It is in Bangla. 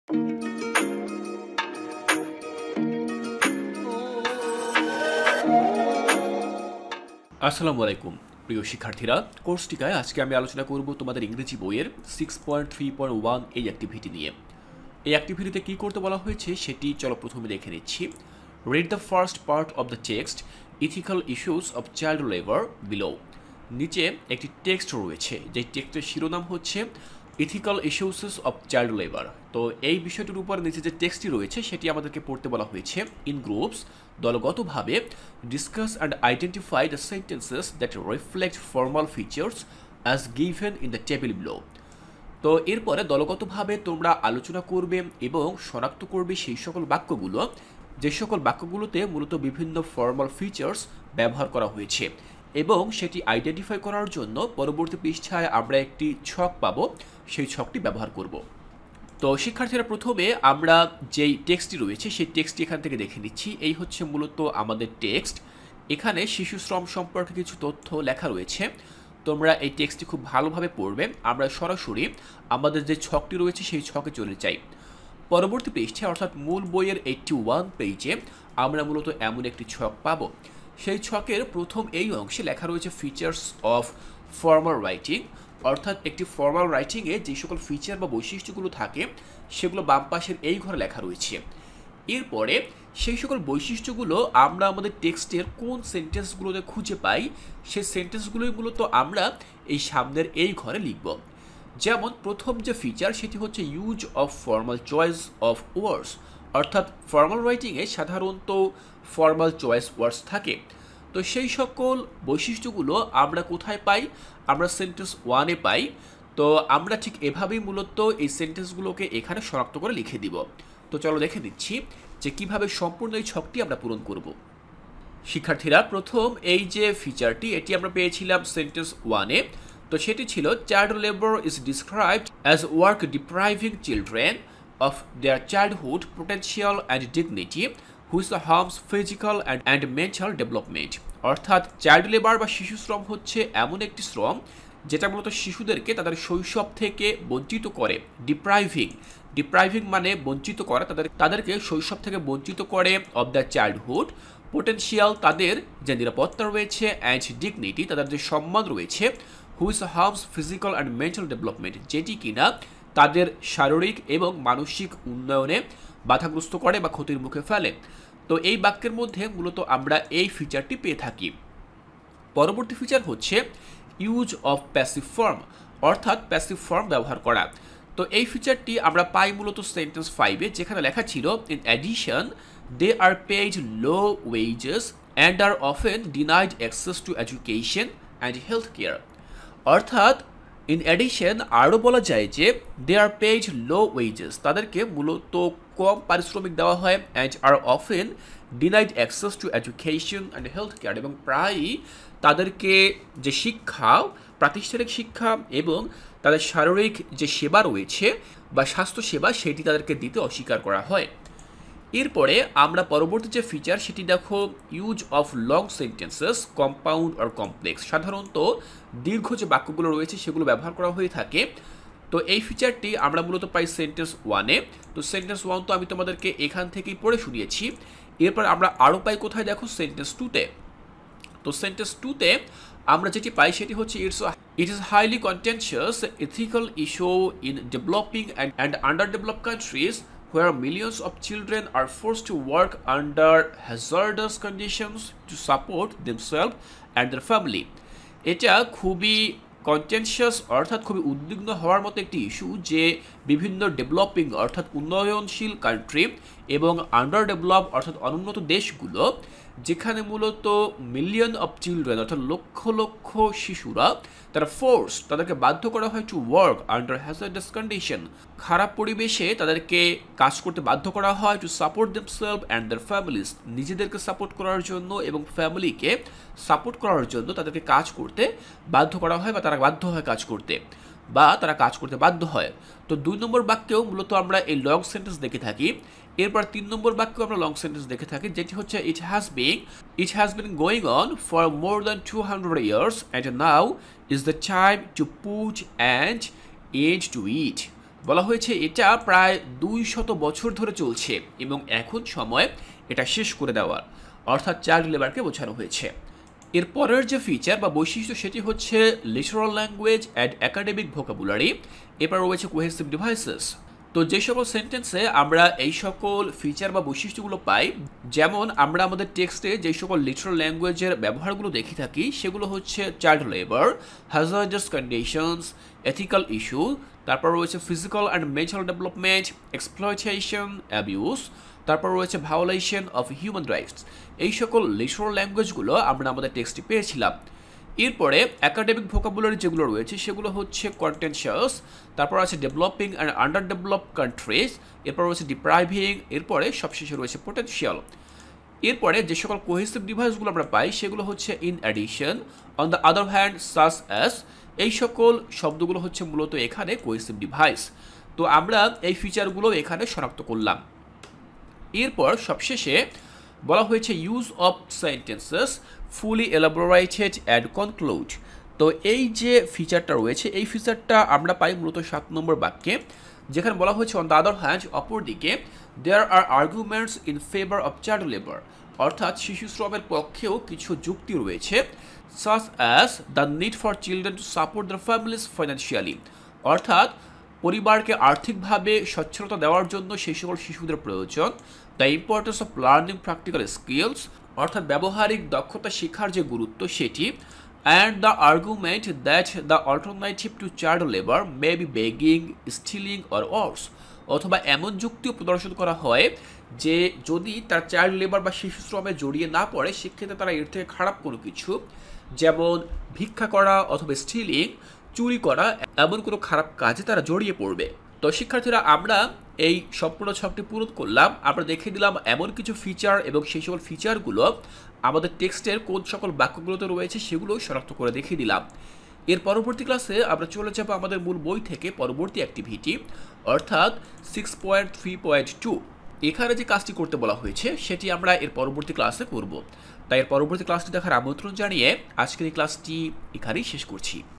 আসসালামু আলাইকুম প্রিয় শিক্ষার্থীরা, কোর্স টিকায় আজকে আমি আলোচনা করব তোমাদের ইংরেজি বইয়ের 6.3.1 এই অ্যাক্টিভিটি নিয়ে। এই অ্যাক্টিভিটিতে কি করতে বলা হয়েছে সেটি চলো প্রথমে দেখে নিচ্ছি। Read the first part of the text ethical issues of child labour below. নিচে একটি টেক্সট রয়েছে, যে টেক্সটের শিরোনাম হচ্ছে ethical issues of child labour. তো এই বিষয়টির উপর নিচে যে টেক্সটটি রয়েছে সেটি আমাদেরকে পড়তে বলা হয়েছে। ইন গ্রুপস, দলগতভাবে discuss and identify the sentences that reflect formal features as given in the table below. তো এরপরে দলগতভাবে তোমরা আলোচনা করবে এবং শনাক্ত করবে সেই সকল বাক্যগুলো যে সকল বাক্যগুলোতে মূলত বিভিন্ন ফর্মাল ফিচার্স ব্যবহার করা হয়েছে, এবং সেটি আইডেন্টিফাই করার জন্য পরবর্তী পৃষ্ঠায় আমরা একটি ছক পাবো, সেই ছকটি ব্যবহার করব। তো শিক্ষার্থীরা, প্রথমে আমরা যেই টেক্সটটি রয়েছে সেই টেক্সটটি এখান থেকে দেখে নিচ্ছি। এই হচ্ছে মূলত আমাদের টেক্সট। এখানে শিশু শ্রম সম্পর্কে কিছু তথ্য লেখা রয়েছে। তোমরা এই টেক্সটটি খুব ভালোভাবে পড়বে। আমরা সরাসরি আমাদের যে ছকটি রয়েছে সেই ছকে চলে যাই। পরবর্তী পৃষ্ঠে অর্থাৎ মূল বইয়ের 81 পেজে আমরা মূলত এমন একটি ছক পাব। সেই ছকের প্রথম এই অংশে লেখা রয়েছে ফিচার্স অফ ফর্মাল রাইটিং, অর্থাৎ একটি ফর্মাল রাইটিংয়ে যে সকল ফিচার বা বৈশিষ্ট্যগুলো থাকে সেগুলো বাম পাশের এই ঘরে লেখা রয়েছে। এরপরে সেই সকল বৈশিষ্ট্যগুলো আমরা আমাদের টেক্সটের কোন সেন্টেন্সগুলোতে খুঁজে পাই, সেই সেন্টেন্সগুলোই মূলত আমরা এই সামনের এই ঘরে লিখব। যেমন প্রথম যে ফিচার সেটি হচ্ছে use of formal choice of words, অর্থাৎ ফর্মাল রাইটিংয়ে সাধারণত ফর্মাল চয়েস ওয়ার্ডস থাকে। তো সেই সকল বৈশিষ্ট্যগুলো আমরা কোথায় পাই? আমরা সেন্টেন্স 1-এ পাই। তো আমরা ঠিক এভাবেই মূলত এই সেন্টেন্সগুলোকে এখানে শনাক্ত করে লিখে দিব। তো চলো দেখে নিচ্ছি যে কিভাবে সম্পূর্ণ এই ছকটি আমরা পূরণ করব। শিক্ষার্থীরা, প্রথম এই যে ফিচারটি এটি আমরা পেয়েছিলাম সেন্টেন্স 1-এ। তো সেটি ছিল child labour is described as work ডিপ্রাইভিং children of their childhood potential and dignity which harms physical and mental development. অর্থাৎ চাইল্ড লেবার বা শিশু শ্রম হচ্ছে এমন একটি শ্রম যেটা মূলত শিশুদেরকে তাদের শৈশব থেকে বঞ্চিত করে। ডিপ্রাইভিং মানে বঞ্চিত করা, তাদেরকে শৈশব থেকে বঞ্চিত করে অফ দ্য চাইল্ডহুড পোটেনশিয়াল, তাদের যে নিরাপত্তা রয়েছে, অ্যান্ড ডিগনিটি, তাদের যে সম্মান রয়েছে, which harms physical and mental development, যেটি কিনা তাদের শারীরিক এবং মানসিক উন্নয়নে বাধাগ্রস্ত করে বা ক্ষতির মুখে ফেলে। তো এই বাক্যের মধ্যে মূলত আমরা এই ফিচারটি পেয়ে থাকি। পরবর্তী ফিচার হচ্ছে ইউজ অফ প্যাসিভ ফর্ম, অর্থাৎ প্যাসিভ ফর্ম ব্যবহার করা। তো এই ফিচারটি আমরা পাই মূলত সেন্টেন্স 5-এ, যেখানে লেখা ছিল in addition they are paid low wages and are often denied access to education and health care. অর্থাৎ ইন অ্যাডিশন আরও বলা যায় যে দে আর পেইড লো ওয়েজেস, তাদেরকে মূলত কম পারিশ্রমিক দেওয়া হয়, and are often denied access to education and health care, এবং প্রায়ই তাদেরকে যে শিক্ষা, প্রাতিষ্ঠানিক শিক্ষা এবং তাদের শারীরিক যে সেবা রয়েছে বা স্বাস্থ্য সেবা সেটি তাদেরকে দিতে অস্বীকার করা হয়। এরপরে আমরা পরবর্তী যে ফিচার সেটি দেখো use of long sentences compound or complex. সাধারণত দীর্ঘ যে বাক্যগুলো রয়েছে সেগুলো ব্যবহার করা হয়ে থাকে। তো এই ফিচারটি আমরা মূলত পাই সেন্টেন্স 1-এ। তো সেন্টেন্স 1 তো আমি তোমাদেরকে এখান থেকেই পড়ে শুনিয়েছি। এরপর আমরা আরও পাই কোথায় দেখো সেন্টেন্স 2-তে। তো সেন্টেন্স 2-তে আমরা যেটি পাই সেটি হচ্ছে it is highly contentious ethical issue in developing and under developed countries where millions of children are forced to work under hazardous conditions to support themselves and their family. এটা খুবই কন্টেনশিয়াস, অর্থাৎ খুবই উদ্বিগ্ন হওয়ার মতো একটি ইস্যু যে বিভিন্ন ডেভেলপিং অর্থাৎ উন্নয়নশীল কান্ট্রি এবং আন্ডার ডেভেলপ অর্থাৎ অনুন্নত দেশগুলো, যেখানে মূলত মিলিয়ন অফ চিলড্রেন অর্থাৎ লক্ষ লক্ষ শিশুরা তারা তাদেরকে বাধ্য করা হয় to work under hazardous condition, খারাপ পরিবেশে তাদেরকে কাজ করতে বাধ্য করা হয়, to support themselves and their families, নিজেদেরকে সাপোর্ট করার জন্য এবং ফ্যামিলিকে সাপোর্ট করার জন্য তাদেরকে কাজ করতে বাধ্য করা হয় বা তারা বাধ্য হয় কাজ করতে বা তারা কাজ করতে বাধ্য হয়। তো 2 নম্বর বাক্যেও মূলত আমরা এই লং সেন্টেন্স দেখে থাকি। এরপর 3 নম্বর বাক্যেও আমরা লং সেন্টেন্স দেখে থাকি, যেটি হচ্ছে it has been going on for more than 200 years and now is the time to put and end to it. বলা হয়েছে এটা প্রায় 200 বছর ধরে চলছে এবং এখন সময় এটা শেষ করে দেওয়ার, অর্থাৎ চাইল্ড লেবারকে বোঝানো হয়েছে। এর পরের যে ফিচার বা বৈশিষ্ট্য সেটি হচ্ছে literal language and academic vocabulary. এরপর রয়েছে কোহেসিভ ডিভাইসেস। তো যে সকল সেন্টেন্সে আমরা এই সকল ফিচার বা বৈশিষ্ট্যগুলো পাই, যেমন আমরা আমাদের টেক্সটে যে সকল লিটারাল ল্যাঙ্গুয়েজের ব্যবহারগুলো দেখে থাকি, সেগুলো হচ্ছে child labour, hazardous conditions, ethical issue, তারপর রয়েছে physical and mental development, exploitation, abuse, তারপর রয়েছে ভায়োলেশন অফ হিউম্যান রাইটস। এই সকল লিটারাল ল্যাঙ্গুয়েজগুলো আমরা আমাদের টেক্সটে পেয়েছিলাম। এরপরে একাডেমিক ভোকাবুলারি যেগুলো রয়েছে সেগুলো হচ্ছে কন্টেনশিয়াস, তারপর আছে developing and under developed countries, এরপর রয়েছে ডিপ্রাইভিং, এরপরে সবশেষে রয়েছে পোটেনশিয়াল। এরপরে যে সকল কোহেসিভ ডিভাইসগুলো আমরা পাই সেগুলো হচ্ছে in addition, on the other hand, such as. এই সকল শব্দগুলো হচ্ছে মূলত এখানে কোহেসিভ ডিভাইস। তো আমরা এই ফিচারগুলো এখানে শনাক্ত করলাম। এরপর সবশেষে বলা হয়েছে use of sentences fully elaborated and conclude. তো এই যে ফিচারটা রয়েছে এই ফিচারটা আমরা পাই মূলত 7 নম্বর বাক্যে, যেখানে বলা হয়েছে অন দ্য আদার হ্যান্ড, অপরদিকে, there are arguments in favour of child labour, অর্থাৎ শিশু শ্রমের পক্ষেও কিছু যুক্তি রয়েছে, such as the need for children to support the families financially, অর্থাৎ পরিবারকে আর্থিকভাবে সচ্ছলতা দেওয়ার জন্য সেই সকল শিশুদের প্রয়োজন, the importance of learning practical skills, অর্থাৎ ব্যবহারিক দক্ষতা শেখার যে গুরুত্ব সেটি, and the argument that the alternative to child labour may be begging, stealing or worse, অথবা এমন যুক্তিও প্রদর্শন করা হয় যে যদি তার চাইল্ড লেবার বা শিশু শ্রমে জড়িয়ে না পড়ে সেক্ষেত্রে তারা এর থেকে খারাপ কোনো কিছু, যেমন ভিক্ষা করা অথবা স্টিলিং, চুরি করা, এমন কোনো খারাপ কাজে তারা জড়িয়ে পড়বে। তো শিক্ষার্থীরা, আমরা এই সম্পূর্ণ ছকটি পূরণ করলাম। আমরা দেখে দিলাম এমন কিছু ফিচার এবং সেই সকল ফিচারগুলো আমাদের টেক্সটের কোন সকল বাক্যগুলোতে রয়েছে সেগুলো শনাক্ত করে দেখিয়ে দিলাম। এর পরবর্তী ক্লাসে আমরা চলে যাব আমাদের মূল বই থেকে পরবর্তী অ্যাক্টিভিটি, অর্থাৎ 6.3.2। এখানে যে কাজটি করতে বলা হয়েছে সেটি আমরা এর পরবর্তী ক্লাসে করব। তাই এর পরবর্তী ক্লাসটি দেখার আমন্ত্রণ জানিয়ে আজকের এই ক্লাসটি এখানেই শেষ করছি।